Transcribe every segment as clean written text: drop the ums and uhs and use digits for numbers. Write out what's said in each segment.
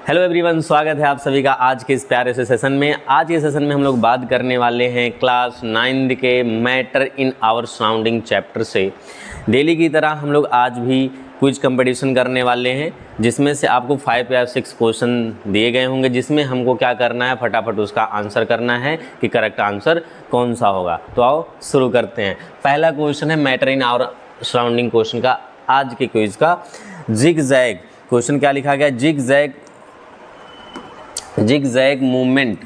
Hello everyone, स्वागत है आप सभी का आज के इस प्यारे से सेशन में। आज के सेशन में हम लोग बात करने वाले हैं क्लास 9 के matter in our surrounding chapter से। डेली की तरह हम लोग आज भी क्विज कंपटीशन करने वाले हैं, जिसमें से आपको 5 या 6 क्वेश्चन दिए गए होंगे, जिसमें हमको क्या करना है, फटाफट उसका आंसर करना है कि करेक्ट आंसर कौन सा होगा। तो आओ शुरू करते हैं। पहला क्वेश्चन है matter in our surrounding question का, आज के क्विज का। जिग जैग क्वेश्चन क्या लिखा गया, zigzag movement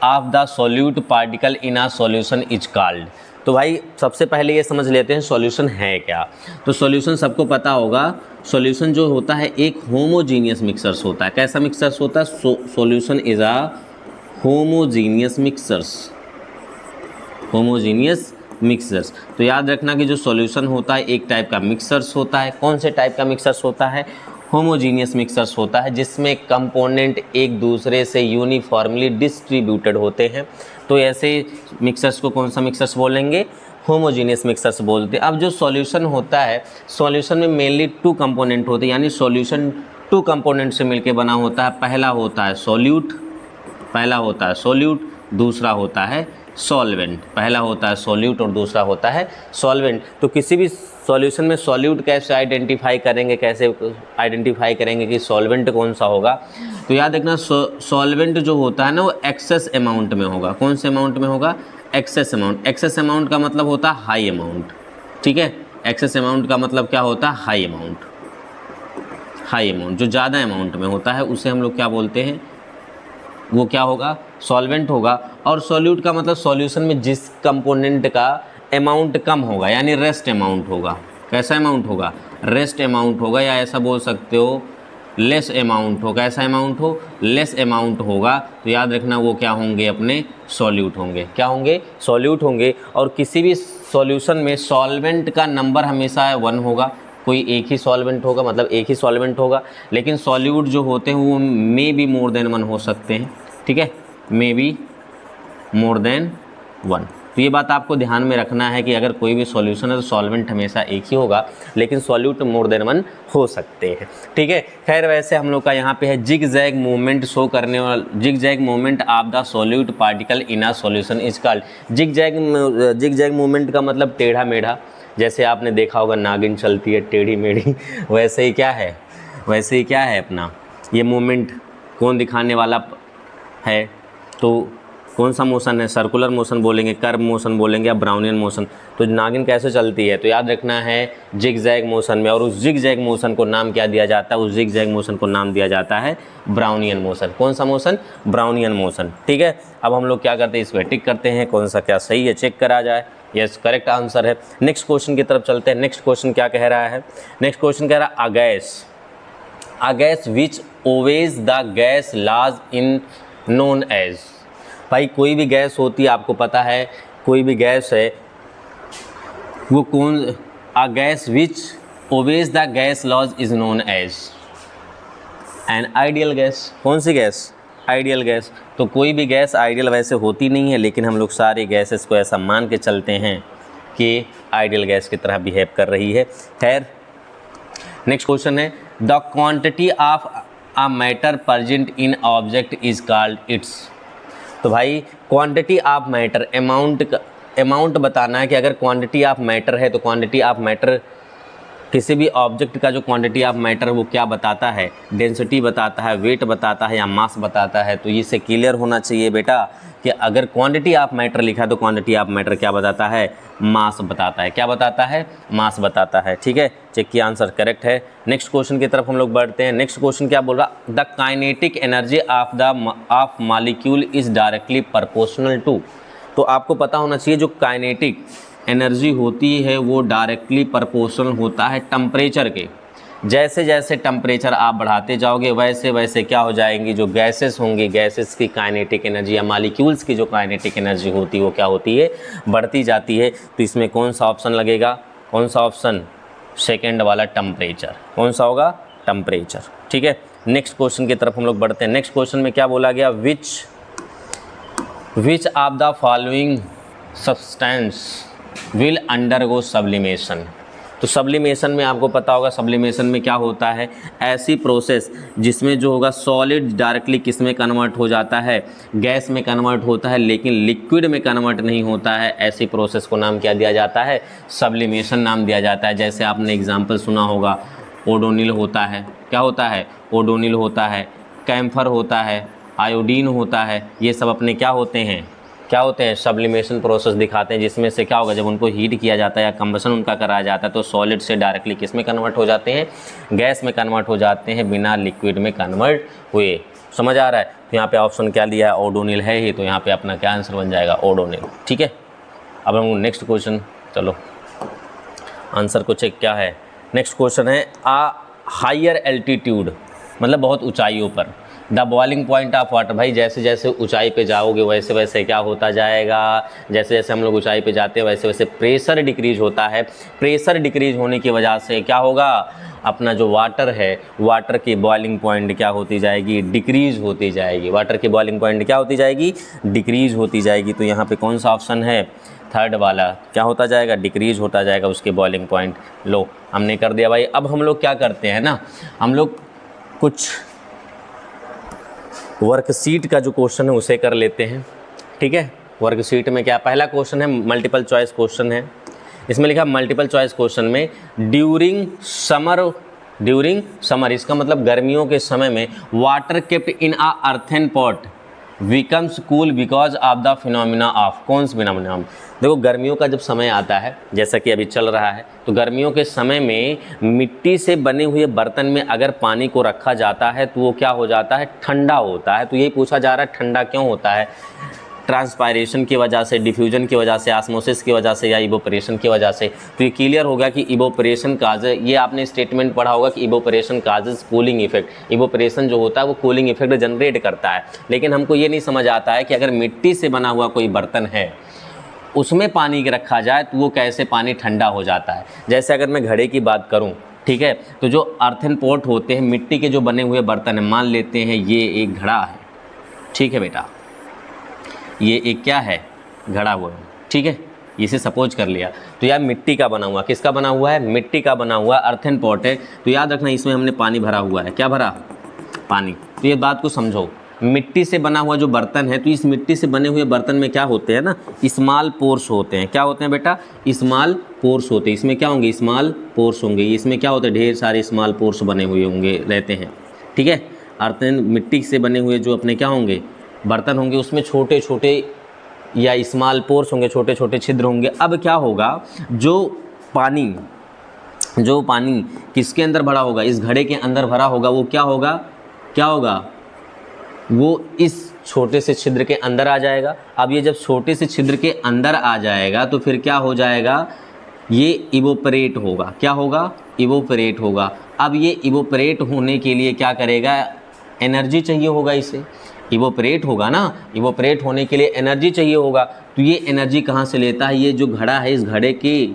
of the solute particle in a solution is called. तो भाई सबसे पहले ये समझ लेते हैं सॉल्यूशन है क्या। तो सॉल्यूशन सबको पता होगा, सॉल्यूशन जो होता है एक होमोजीनियस मिक्सर्स होता है। कैसा मिक्सर्स होता है? Solution is a homogeneous mixers. तो याद रखना कि जो सॉल्यूशन होता है एक टाइप का मिक्सर्स होता है। कौन से टाइप का मिक्सर्स होता है? होमोजीनियस मिक्सर्स होता है, जिसमें कंपोनेंट एक दूसरे से यूनिफॉर्मली डिस्ट्रीब्यूटेड होते हैं। तो ऐसे मिक्सर्स को कौन सा मिक्सर्स बोलेंगे? होमोजीनियस मिक्सर्स बोलते हैं। अब जो सॉल्यूशन होता है, सॉल्यूशन में मेनली 2 कंपोनेंट होते हैं, यानी सॉल्यूशन 2 कंपोनेंट से मिलकर बना होता है। पहला होता है सॉल्यूट, दूसरा होता है सॉल्वेंट। पहला होता है सॉल्यूट और दूसरा होता है सॉल्वेंट। तो किसी भी सॉल्यूशन में सॉल्यूट कैसे आइडेंटिफाई करेंगे कि सॉल्वेंट कौन सा होगा? तो याद रखना सॉल्वेंट जो होता है ना, वो एक्सेस अमाउंट में होगा। कौन से अमाउंट में होगा? Excess amount. एक्सेस अमाउंट का मतलब होता है हाई अमाउंट, ठीक है। एक्सेस अमाउंट का मतलब क्या होता है? High amount. जो ज़्यादा अमाउंट में होता है उसे हम लोग क्या बोलते हैं? वो क्या होगा? सॉल्वेंट होगा। और सॉल्यूट का मतलब सॉल्यूशन में जिस कंपोनेंट का अमाउंट कम होगा, यानी रेस्ट अमाउंट होगा। कैसा अमाउंट होगा? रेस्ट अमाउंट होगा, या ऐसा बोल सकते हो लेस अमाउंट हो। कैसा अमाउंट हो? लेस अमाउंट होगा। तो याद रखना वो क्या होंगे? अपने सॉल्यूट होंगे। क्या होंगे? सॉल्यूट होंगे। और किसी भी सॉल्यूशन में सॉल्वेंट का नंबर हमेशा 1 होगा। कोई एक ही सॉल्वेंट होगा, मतलब एक ही सॉल्वेंट होगा। लेकिन सॉल्यूट जो होते हैं वो मे बी मोर देन 1 हो सकते हैं, ठीक है। May be more than 1। तो ये बात आपको ध्यान में रखना है कि अगर कोई भी सॉल्यूशन है तो सॉल्वेंट हमेशा एक ही होगा, लेकिन सॉल्यूट मोर देन 1 हो सकते हैं, ठीक है। खैर, वैसे हम लोग का यहाँ पे है जिग-जैग मूवमेंट शो करने वाला, zigzag movement of the solute particle in a solution is called. Zigzag movement का मतलब टेढ़ा मेढ़ा। जैसे आपने देखा होगा नागिन चलती है टेढ़ी मेढ़ी, वैसे ही क्या है अपना ये मूवमेंट कौन दिखाने वाला है? तो कौन सा मोशन है? सर्कुलर मोशन बोलेंगे, कर्व मोशन बोलेंगे या ब्राउनियन मोशन। तो नागिन कैसे चलती है? तो याद रखना है जिग-जैग मोशन में। और उस जिग-जैग मोशन को नाम क्या दिया जाता है? उस जिग-जैग मोशन को नाम दिया जाता है ब्राउनियन मोशन। कौन सा मोशन? ब्राउनियन मोशन, ठीक है। अब हम लोग क्या करते हैं? इस पर टिक करते हैं, कौन सा क्या सही है चेक करा जाए। यस, करेक्ट आंसर है। नेक्स्ट क्वेश्चन की तरफ चलते हैं। नेक्स्ट क्वेश्चन क्या कह रहा है? नेक्स्ट क्वेश्चन कह रहा है a gas which obeys the gas laws in known as. भाई कोई भी गैस होती है, आपको पता है कोई भी गैस है वो कौन? A gas which obeys the gas laws is known as an ideal gas. कौन सी गैस? Ideal gas. तो कोई भी गैस आइडियल वैसे होती नहीं है, लेकिन हम लोग सारी गैसेस को ऐसा मान के चलते हैं कि आइडियल गैस की तरह बिहेव कर रही है। खैर, नेक्स्ट क्वेश्चन है the quantity of a matter present in object is called its. तो भाई क्वांटिटी ऑफ मैटर, अमाउंट बताना है कि अगर क्वांटिटी ऑफ मैटर है तो क्वांटिटी ऑफ मैटर किसी भी ऑब्जेक्ट का जो क्वांटिटी ऑफ मैटर वो क्या बताता है? डेंसिटी बताता है, वेट बताता है या मास बताता है। तो इससे क्लियर होना चाहिए बेटा कि अगर क्वांटिटी ऑफ मैटर लिखा है तो क्वांटिटी ऑफ मैटर क्या बताता है? मास बताता है। क्या बताता है? मास बताता है, ठीक है। चेक किया, आंसर करेक्ट है। नेक्स्ट क्वेश्चन की तरफ हम लोग बढ़ते हैं। नेक्स्ट क्वेश्चन क्या बोल रहा? The kinetic energy of molecule is directly proportional to. तो आपको पता होना चाहिए जो काइनेटिक एनर्जी होती है वो डायरेक्टली प्रोपोर्शनल होता है टेम्परेचर के। जैसे जैसे टेम्परेचर आप बढ़ाते जाओगे वैसे वैसे क्या हो जाएंगी? जो गैसेस होंगी, गैसेस की काइनेटिक एनर्जी या मॉलिक्यूल्स की जो काइनेटिक एनर्जी होती है वो क्या होती है? बढ़ती जाती है। तो इसमें कौन सा ऑप्शन लगेगा? कौन सा ऑप्शन? सेकेंड वाला, टेम्परेचर। कौन सा होगा? टेम्परेचर, ठीक है। नेक्स्ट क्वेश्चन की तरफ हम लोग बढ़ते हैं। नेक्स्ट क्वेश्चन में क्या बोला गया? Which of the following substance will undergo sublimation. तो सब्लिमेशन में आपको पता होगा, सब्लिमेशन में क्या होता है, ऐसी प्रोसेस जिसमें जो होगा सॉलिड डायरेक्टली किस में कन्वर्ट हो जाता है, गैस में कन्वर्ट होता है, लेकिन लिक्विड में कन्वर्ट नहीं होता है, ऐसी प्रोसेस को नाम क्या दिया जाता है, सब्लिमेशन नाम दिया जाता है। जैसे आपने एग्जाम्पल सुना होगा, ओडोनिल होता है, क्या होता है, ओडोनिल होता है, कैम्फर होता है, आयोडीन होता है, ये सब अपने क्या होते हैं, क्या होते हैं, सब्लिमेशन प्रोसेस दिखाते हैं, जिसमें से क्या होगा, जब उनको हीट किया जाता है या कंबसन उनका कराया जाता है तो सॉलिड से डायरेक्टली किस में कन्वर्ट हो जाते हैं, गैस में कन्वर्ट हो जाते हैं, बिना लिक्विड में कन्वर्ट हुए। समझ आ रहा है? तो यहाँ पे ऑप्शन क्या लिया है, ओडोनिल है ही, तो यहाँ पे अपना क्या आंसर बन जाएगा, ओडोनिल। ठीक है, अब हम नेक्स्ट क्वेश्चन, चलो आंसर को चेक क्या है। नेक्स्ट क्वेश्चन है, आ हायर एल्टीट्यूड, मतलब बहुत ऊंचाइयों पर, the boiling point of water, भाई जैसे जैसे ऊंचाई पे जाओगे वैसे वैसे क्या होता जाएगा, जैसे जैसे हम लोग ऊंचाई पे जाते हैं वैसे वैसे प्रेशर डिक्रीज होता है। प्रेशर डिक्रीज होने की वजह से क्या होगा, अपना जो वाटर है, वाटर की बॉइलिंग पॉइंट क्या होती जाएगी, डिक्रीज होती जाएगी। वाटर की बॉइलिंग पॉइंट क्या होती जाएगी, डिक्रीज होती जाएगी। तो यहाँ पे कौन सा ऑप्शन है, थर्ड वाला, क्या होता जाएगा, डिक्रीज होता जाएगा उसके बॉइलिंग पॉइंट। लो हमने कर दिया भाई। अब हम लोग क्या करते हैं ना, हम लोग कुछ वर्कशीट का जो क्वेश्चन है उसे कर लेते हैं। ठीक है, वर्कशीट में क्या, पहला क्वेश्चन है मल्टीपल चॉइस क्वेश्चन है। इसमें लिखा मल्टीपल चॉइस क्वेश्चन में ड्यूरिंग समर, इसका मतलब गर्मियों के समय में, water kept in a earthen pot becomes cool because of the phenomena of, कौन सा फिनोमिना। देखो गर्मियों का जब समय आता है, जैसा कि अभी चल रहा है, तो गर्मियों के समय में मिट्टी से बने हुए बर्तन में अगर पानी को रखा जाता है तो वो क्या हो जाता है, ठंडा होता है। तो यही पूछा जा रहा है ठंडा क्यों होता है, ट्रांसपायरेशन की वजह से, डिफ्यूजन की वजह से, ऑस्मोसिस की वजह से, या इवोपरेशन की वजह से। तो ये क्लियर हो गया कि इवोपरेशन काज, ये आपने स्टेटमेंट पढ़ा होगा कि evaporation causes cooling effect. Evaporation जो होता है वो कूलिंग इफेक्ट जनरेट करता है। लेकिन हमको ये नहीं समझ आता है कि अगर मिट्टी से बना हुआ कोई बर्तन है उसमें पानी रखा जाए तो वो कैसे पानी ठंडा हो जाता है। जैसे अगर मैं घड़े की बात करूँ, ठीक है, तो जो अर्थन पॉट होते हैं, मिट्टी के जो बने हुए बर्तन हैं, मान लेते हैं ये एक घड़ा है, ठीक है बेटा, ये एक क्या है, घड़ा हुआ है, ठीक है, इसे सपोज कर लिया। तो यार मिट्टी का बना हुआ, किसका बना हुआ है, मिट्टी का बना हुआ अर्थन पॉट है। तो याद रखना इसमें हमने पानी भरा हुआ है, क्या भरा, पानी। तो ये बात को समझो, मिट्टी से बना हुआ जो बर्तन है, तो इस मिट्टी से बने हुए बर्तन में क्या होते हैं ना, स्मॉल पोर्स होते हैं। क्या होते हैं बेटा, स्मॉल पोर्स होते हैं। इसमें क्या होंगे, स्मॉल पोर्स होंगे। इसमें क्या होते हैं, ढेर सारे स्मॉल पोर्स बने हुए होंगे, रहते हैं। ठीक है, अर्थन मिट्टी से बने हुए जो अपने क्या होंगे, बर्तन होंगे, उसमें छोटे छोटे या स्मॉल पोर्स होंगे, छोटे छोटे छिद्र होंगे। अब क्या होगा, जो पानी किसके अंदर भरा होगा, इस घड़े के अंदर भरा होगा, वो क्या होगा, वो इस छोटे से छिद्र के अंदर आ जाएगा। अब ये जब छोटे से छिद्र के अंदर आ जाएगा तो फिर क्या हो जाएगा, ये इवोपरेट होगा। क्या होगा, इवोपरेट होगा। अब ये इवोपरेट होने के लिए क्या करेगा, एनर्जी चाहिए होगा इसे, इवोपरेट होगा ना, इवोपरेट होने के लिए एनर्जी चाहिए होगा। तो ये एनर्जी कहाँ से लेता है, ये जो घड़ा है, इस घड़े के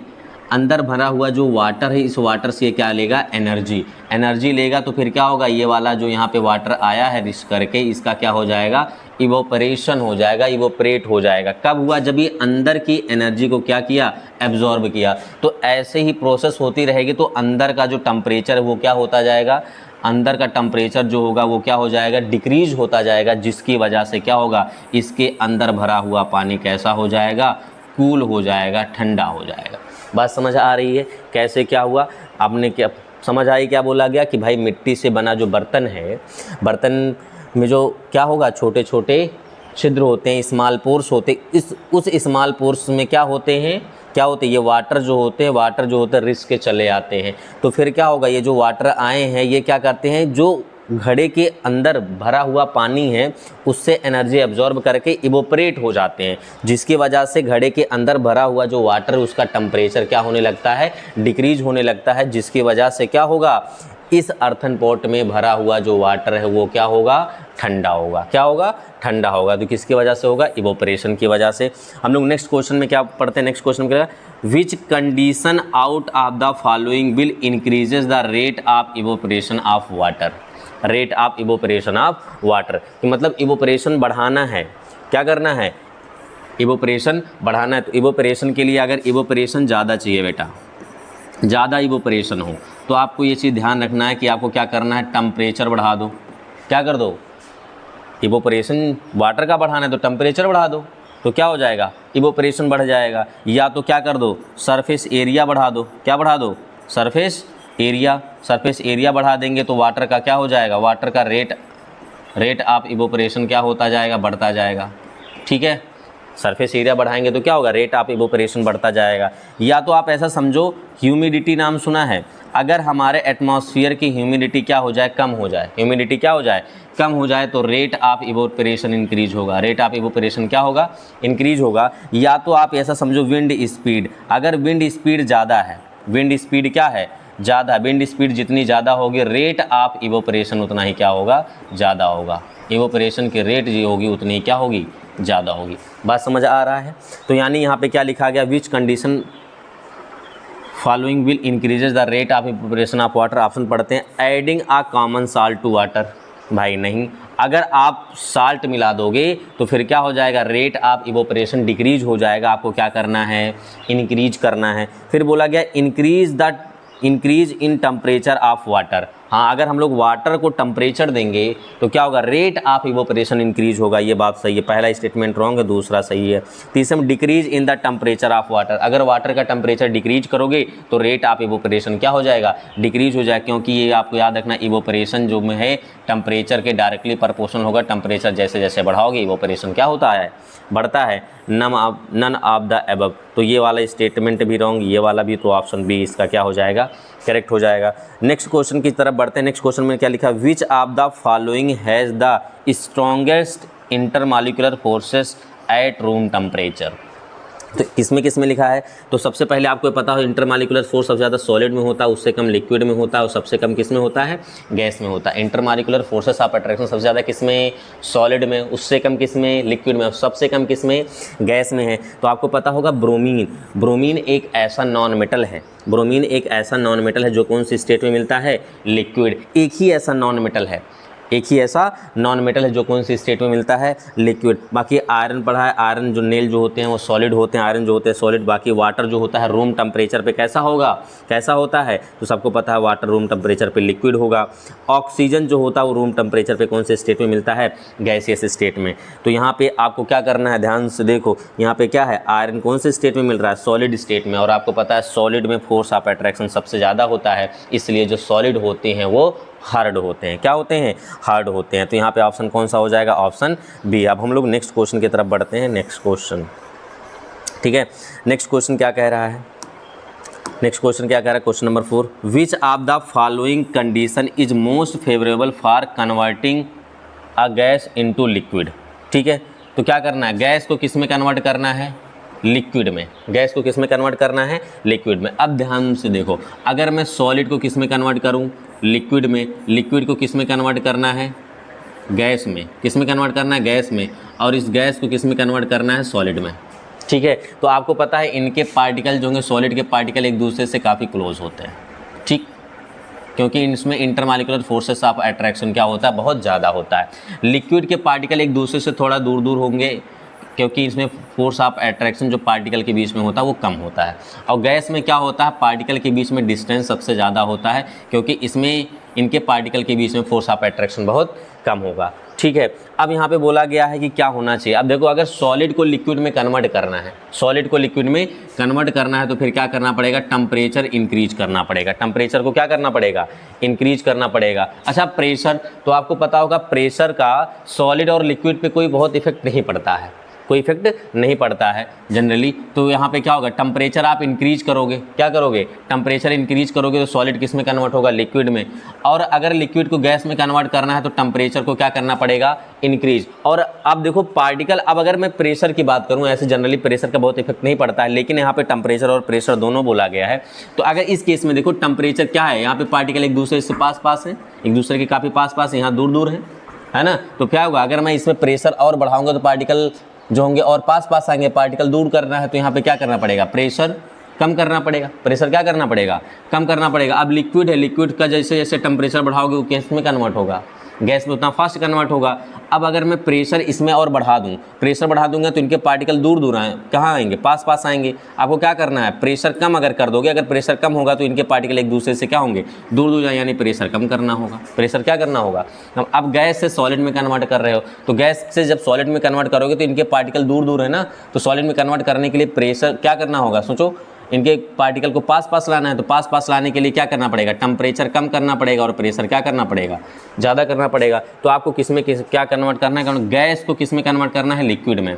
अंदर भरा हुआ जो वाटर है, इस वाटर से क्या लेगा, एनर्जी लेगा। तो फिर क्या होगा, ये वाला जो यहाँ पे वाटर आया है रिश करके, इसका क्या हो जाएगा, इवोपरेशन हो जाएगा, इवोपरेट हो जाएगा। कब हुआ, जब ये अंदर की एनर्जी को क्या किया, एब्जॉर्ब किया। तो ऐसे ही प्रोसेस होती रहेगी। तो अंदर का जो टेम्परेचर है वो क्या होता जाएगा, अंदर का टेम्परेचर जो होगा वो क्या हो जाएगा, डिक्रीज होता जाएगा, जिसकी वजह से क्या होगा, इसके अंदर भरा हुआ पानी कैसा हो जाएगा, कूल हो जाएगा, ठंडा हो जाएगा। बात समझ आ रही है, कैसे क्या हुआ, आपने क्या समझ आई, क्या बोला गया कि भाई मिट्टी से बना जो बर्तन है, बर्तन में जो क्या होगा, छोटे छोटे छिद्र होते हैं, स्मॉल पोर्स होते हैं। उस स्मॉल पोर्स में क्या होते हैं, ये वाटर जो होते हैं रिस के चले आते हैं। तो फिर क्या होगा, ये जो वाटर आए हैं ये क्या करते हैं, जो घड़े के अंदर भरा हुआ पानी है उससे एनर्जी एब्जॉर्ब करके इवोपरेट हो जाते हैं, जिसकी वजह से घड़े के अंदर भरा हुआ जो वाटर है उसका टेम्परेचर क्या होने लगता है, डिक्रीज होने लगता है, जिसकी वजह से क्या होगा, इस अर्थन पॉट में भरा हुआ जो वाटर है वो क्या होगा, ठंडा होगा। क्या होगा, ठंडा होगा। तो किसकी वजह से होगा, इवोपरेशन की वजह से। हम लोग नेक्स्ट क्वेश्चन में क्या पढ़ते हैं, नेक्स्ट क्वेश्चन क्या है, which condition out of the following will increases the rate of evaporation of water. Rate of evaporation of water, मतलब इवोपरेशन बढ़ाना है, क्या करना है, इवोपरेशन बढ़ाना है। तो इवोपरेशन के लिए अगर इवोपरेशन ज़्यादा चाहिए बेटा, ज़्यादा इवोपरेशन हो, तो आपको ये चीज़ ध्यान रखना है कि आपको क्या करना है, टेम्परेचर बढ़ा दो। क्या कर दो, इवोपरेशन वाटर का बढ़ाना है तो टेम्परेचर बढ़ा दो, तो क्या हो जाएगा, इवोपरेशन बढ़ जाएगा। या तो क्या कर दो, सरफेस एरिया बढ़ा दो। क्या बढ़ा दो, सरफेस एरिया। सरफेस एरिया बढ़ा देंगे तो वाटर का क्या हो जाएगा, वाटर का रेट ऑफ इवोपरेशन क्या होता जाएगा, बढ़ता जाएगा। ठीक है, सरफेस एरिया बढ़ाएंगे तो क्या होगा, रेट ऑफ इवोपरेशन बढ़ता जाएगा। या तो आप ऐसा समझो, ह्यूमिडिटी नाम सुना है, अगर हमारे एटमॉस्फेयर की ह्यूमिडिटी क्या हो जाए, कम हो जाए, ह्यूमिडिटी क्या हो जाए, कम हो जाए, तो रेट ऑफ इवोपरेशन इंक्रीज होगा। रेट ऑफ इवोपरेशन क्या होगा, इंक्रीज होगा। या तो आप ऐसा समझो, विंड स्पीड, अगर विंड स्पीड ज़्यादा है, विंड स्पीड क्या है, ज़्यादा, विंड स्पीड जितनी ज़्यादा होगी रेट ऑफ इवोपरेशन उतना ही क्या होगा, ज़्यादा होगा। इवोपरेशन की रेट जो होगी उतनी ही क्या होगी, ज़्यादा होगी। बात समझ आ रहा है। तो यानी यहाँ पे क्या लिखा गया, which condition following will increases the rate of evaporation of water. Option पढ़ते हैं, adding a common salt to water. भाई नहीं, अगर आप साल्ट मिला दोगे तो फिर क्या हो जाएगा, रेट ऑफ इवोपरेशन डिक्रीज हो जाएगा। आपको क्या करना है, इंक्रीज करना है। फिर बोला गया increase in temperature of water. हाँ, अगर हम लोग वाटर को टेम्परेचर देंगे तो क्या होगा, रेट ऑफ इवोपरेशन इंक्रीज होगा। ये बात सही है, पहला स्टेटमेंट रॉन्ग है, दूसरा सही है। तीसरे में decrease in the temperature of water, अगर वाटर का टेम्परेचर डिक्रीज करोगे तो रेट ऑफ इवोपरेशन क्या हो जाएगा, डिक्रीज हो जाएगा। क्योंकि ये आपको याद रखना, इवोपरेशन जो में है टेम्परेचर के डायरेक्टली प्रोपोर्शनल होगा। टेम्परेचर जैसे जैसे बढ़ाओगे इवोपरेशन क्या होता है, बढ़ता है। नन ऑफ द अबव, तो ये वाला स्टेटमेंट भी रॉन्ग, ये वाला भी, तो ऑप्शन बी इसका क्या हो जाएगा, करेक्ट हो जाएगा। नेक्स्ट क्वेश्चन की तरफ बढ़ते हैं। नेक्स्ट क्वेश्चन में क्या लिखा, which of the following has the strongest intermolecular forces at room temperature. तो किसमें लिखा है, तो सबसे पहले आपको पता हो इंटरमॉलिक्यूलर फोर्स सबसे ज़्यादा सॉलिड में होता है, उससे कम लिक्विड में होता है, और सबसे कम किस में होता है, गैस में होता है। इंटरमॉलिक्यूलर फोर्सेस ऑफ अट्रैक्शन सबसे ज़्यादा किस में, सॉलिड में, उससे कम किस में, लिक्विड में, और सबसे कम किस में, गैस में है। तो आपको पता होगा ब्रोमीन, ब्रोमीन एक ऐसा नॉन मेटल है, ब्रोमीन एक ऐसा नॉन मेटल है जो कौन सी स्टेट में मिलता है, लिक्विड। एक ही ऐसा नॉन मेटल है, एक ही ऐसा नॉन मेटल है जो कौन सी स्टेट में मिलता है, लिक्विड। बाकी आयरन पढ़ा है, आयरन जो नेल जो होते हैं वो सॉलिड होते हैं, आयरन जो होते हैं सॉलिड। बाकी वाटर जो होता है रूम टेम्परेचर पे कैसा होगा, कैसा होता है, तो सबको पता है वाटर रूम टेम्परेचर पे लिक्विड होगा। ऑक्सीजन जो होता है वो रूम टेम्परेचर पे कौन से स्टेट में मिलता है, गैसियस स्टेट में। तो यहाँ पे आपको क्या करना है, ध्यान से देखो, यहाँ पे क्या है, आयरन कौन से स्टेट में मिल रहा है, सॉलिड स्टेट में। और आपको पता है सॉलिड में फोर्स ऑफ अट्रैक्शन सबसे ज़्यादा होता है, इसलिए जो सॉलिड होते हैं वो हार्ड होते हैं। क्या होते हैं, हार्ड होते हैं। तो यहाँ पे ऑप्शन कौन सा हो जाएगा, ऑप्शन बी। अब हम लोग नेक्स्ट क्वेश्चन की तरफ बढ़ते हैं। नेक्स्ट क्वेश्चन, ठीक है, नेक्स्ट क्वेश्चन क्या कह रहा है, नेक्स्ट क्वेश्चन क्या कह रहा है, question number 4, which of the following condition is most favourable for converting a gas into liquid. ठीक है, तो क्या करना है, गैस को किस में कन्वर्ट करना है, लिक्विड में। गैस को किस में कन्वर्ट करना है, लिक्विड में। अब ध्यान से देखो, अगर मैं सॉलिड को किस में कन्वर्ट करूं, लिक्विड में, लिक्विड को किस में कन्वर्ट करना है, गैस में। किस में कन्वर्ट करना है, गैस में। और इस गैस को किस में कन्वर्ट करना है, सॉलिड में। ठीक है, तो आपको पता है इनके पार्टिकल जो होंगे, सॉलिड के पार्टिकल एक दूसरे से काफ़ी क्लोज होते हैं। ठीक, क्योंकि इसमें इंटरमॉलिक्यूलर फोर्सेस ऑफ अट्रैक्शन क्या होता है, बहुत ज़्यादा होता है। लिक्विड के पार्टिकल एक दूसरे से थोड़ा दूर दूर होंगे, क्योंकि इसमें फोर्स ऑफ अट्रैक्शन जो पार्टिकल के बीच में होता है वो कम होता है। और गैस में क्या होता है, पार्टिकल के बीच में डिस्टेंस सबसे ज़्यादा होता है, क्योंकि इसमें इनके पार्टिकल के बीच में फोर्स ऑफ अट्रैक्शन बहुत कम होगा। ठीक है, अब यहाँ पे बोला गया है कि क्या होना चाहिए। अब देखो, अगर सॉलिड को लिक्विड में कन्वर्ट करना है, सॉलिड को लिक्विड में कन्वर्ट करना है, तो फिर क्या करना पड़ेगा, टेम्परेचर इंक्रीज करना पड़ेगा। टेम्परेचर को क्या करना पड़ेगा, इंक्रीज करना पड़ेगा। अच्छा, प्रेशर, तो आपको पता होगा प्रेशर का सॉलिड और लिक्विड पे कोई बहुत इफेक्ट नहीं पड़ता है, कोई इफेक्ट नहीं पड़ता है जनरली। तो यहाँ पे क्या होगा, टेम्परेचर आप इंक्रीज करोगे, क्या करोगे, टेम्परेचर इंक्रीज करोगे तो सॉलिड किस में कन्वर्ट होगा, लिक्विड में। और अगर लिक्विड को गैस में कन्वर्ट करना है तो टेम्परेचर को क्या करना पड़ेगा, इंक्रीज। और अब देखो पार्टिकल, अब अगर मैं प्रेशर की बात करूँ, ऐसे जनरली प्रेशर का बहुत इफेक्ट नहीं पड़ता है, लेकिन यहाँ पे टेम्परेचर और प्रेशर दोनों बोला गया है। तो अगर इस केस में देखो, टेम्परेचर क्या है, यहाँ पे पार्टिकल एक दूसरे से पास पास है, एक दूसरे के काफ़ी पास पास है, यहाँ दूर दूर है ना। तो क्या होगा, अगर मैं इसमें प्रेशर और बढ़ाऊंगा तो पार्टिकल जो होंगे और पास पास आएंगे, पार्टिकल दूर करना है तो यहाँ पे क्या करना पड़ेगा, प्रेशर कम करना पड़ेगा, प्रेशर क्या करना पड़ेगा, कम करना पड़ेगा। अब लिक्विड है, लिक्विड का जैसे जैसे टेम्परेचर बढ़ाओगे वो गैस में कन्वर्ट होगा, गैस में उतना फास्ट कन्वर्ट होगा। अब अगर मैं प्रेशर इसमें और बढ़ा दूं, प्रेशर बढ़ा दूंगा तो इनके पार्टिकल दूर दूर आए, कहाँ आएंगे, पास पास आएंगे। आपको क्या करना है, प्रेशर कम अगर कर दोगे, अगर प्रेशर कम होगा तो इनके पार्टिकल एक दूसरे से क्या होंगे, दूर दूर जाए, यानी प्रेशर कम करना होगा। प्रेशर क्या करना होगा, अब गैस से सॉलिड में कन्वर्ट कर रहे हो, तो गैस से जब सॉलिड में कन्वर्ट करोगे तो इनके पार्टिकल दूर दूर है ना, तो सॉलिड में कन्वर्ट करने के लिए प्रेशर क्या करना होगा, सोचो, इनके पार्टिकल को पास पास लाना है, तो पास पास लाने के लिए क्या करना पड़ेगा, टेम्परेचर कम करना पड़ेगा और प्रेशर क्या करना पड़ेगा, ज़्यादा करना पड़ेगा। तो आपको किस में क्या कन्वर्ट करना है, कारण गैस को किस में कन्वर्ट करना है, लिक्विड में।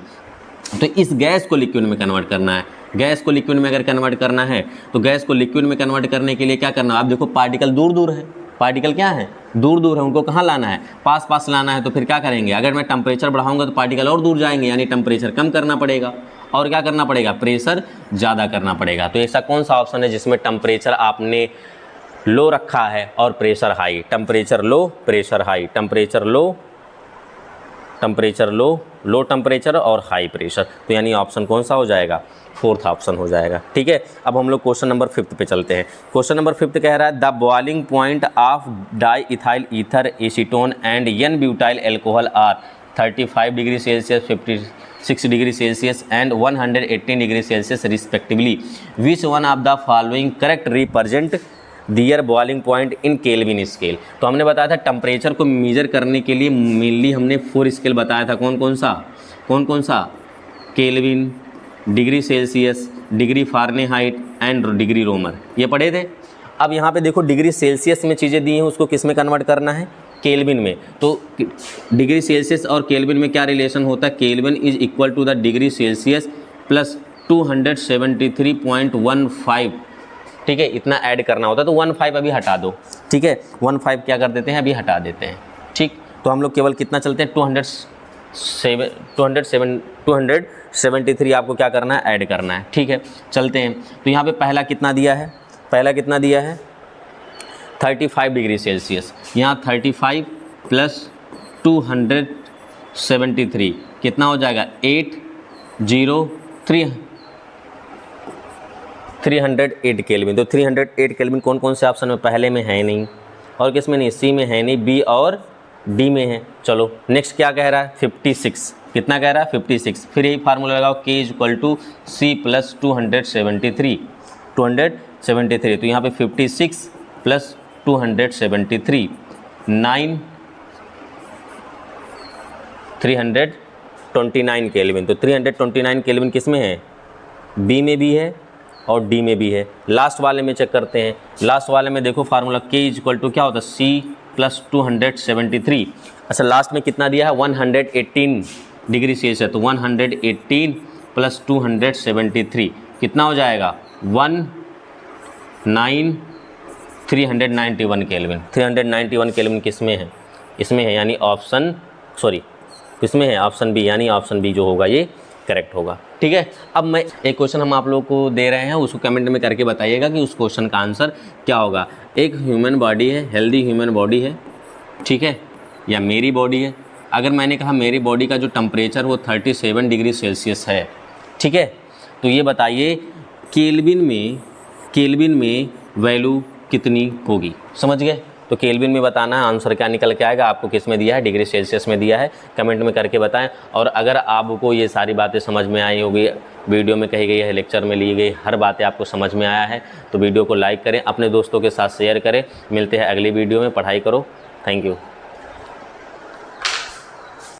तो इस गैस को लिक्विड में कन्वर्ट करना है। गैस को लिक्विड में अगर कन्वर्ट करना है तो गैस को लिक्विड में कन्वर्ट करने के लिए क्या करना है, आप देखो पार्टिकल दूर दूर है, पार्टिकल क्या है, दूर दूर है, उनको कहाँ लाना है, पास पास लाना है। तो फिर क्या करेंगे, अगर मैं टेम्परेचर बढ़ाऊंगा तो पार्टिकल और दूर जाएंगे, यानी टेम्परेचर कम करना पड़ेगा और क्या करना पड़ेगा, प्रेशर ज़्यादा करना पड़ेगा। तो ऐसा कौन सा ऑप्शन है जिसमें टेम्परेचर आपने लो रखा है और pressure high, temperature low pressure high, temperature low low temperature और हाई प्रेशर। तो यानी ऑप्शन कौन सा हो जाएगा, फोर्थ ऑप्शन हो जाएगा। ठीक है, अब हम लोग क्वेश्चन नंबर 5 पे चलते हैं। क्वेश्चन नंबर 5 कह रहा है the boiling point of diethyl ether acetone and n butyl alcohol are 35 degree Celsius, 56 degree Celsius and 118 degree Celsius respectively. Which one of the following correct represent their boiling point in Kelvin scale. तो हमने बताया था temperature को major करने के लिए mainly हमने 4 scale बताया था, कौन कौन सा, Kelvin, degree Celsius, degree Fahrenheit and degree Romer, ये पढ़े थे। अब यहाँ पे देखो डिग्री सेल्सियस में चीज़ें दी हैं, उसको किस में कन्वर्ट करना है, केल्विन में। तो डिग्री सेल्सियस और केल्विन में क्या रिलेशन होता है, Kelvin is equal to the degree Celsius plus 273.15। ठीक है, इतना ऐड करना होता है, तो 15 अभी हटा दो। ठीक है, 15 क्या कर देते हैं, अभी हटा देते हैं। ठीक, तो हम लोग केवल कितना चलते हैं, 273 आपको क्या करना है, ऐड करना है। ठीक है, चलते हैं। तो यहाँ पे पहला कितना दिया है, 35 डिग्री सेल्सियस, यहाँ 35 प्लस 273 कितना हो जाएगा, 308 केल्विन। तो 308 केल्विन कौन कौन से ऑप्शन में, पहले में है नहीं और किस में नहीं, सी में है नहीं, बी और डी में है। चलो नेक्स्ट क्या कह रहा है, 56, कितना कह रहा है, 56। फिर यही फार्मूला लगाओ, K equal to C plus 273। तो यहाँ पे 56 प्लस 273 329 केल्विन। तो 329 केल्विन किस में है, बी में भी है और डी में भी है। लास्ट वाले में चेक करते हैं, लास्ट वाले में देखो फार्मूला K इक्वल टू क्या होता है, C प्लस 273। अच्छा लास्ट में कितना दिया है, 118 डिग्री सेल्सियस, तो 118 प्लस 273 कितना हो जाएगा, 391 केल्विन। 391 केल्विन किस में है, इसमें है, यानी ऑप्शन किसमें है, ऑप्शन बी, यानी ऑप्शन बी जो होगा ये करेक्ट होगा। ठीक है, अब मैं एक क्वेश्चन हम आप लोगों को दे रहे हैं, उसको कमेंट में करके बताइएगा कि उस क्वेश्चन का आंसर क्या होगा। एक ह्यूमन बॉडी है, हेल्दी ह्यूमन बॉडी है, ठीक है, या मेरी बॉडी है। अगर मैंने कहा मेरी बॉडी का जो टेम्परेचर वो 37 डिग्री सेल्सियस है, ठीक है, तो ये बताइए केल्विन में वैल्यू कितनी होगी, समझ गए। तो केल्विन में बताना है, आंसर क्या निकल के आएगा, आपको किस में दिया है, डिग्री सेल्सियस में दिया है, कमेंट में करके बताएं। और अगर आपको ये सारी बातें समझ में आई होगी, वीडियो में कही गई है, लेक्चर में ली गई हर बातें आपको समझ में आया है, तो वीडियो को लाइक करें, अपने दोस्तों के साथ शेयर करें। मिलते हैं अगली वीडियो में, पढ़ाई करो। Thank you.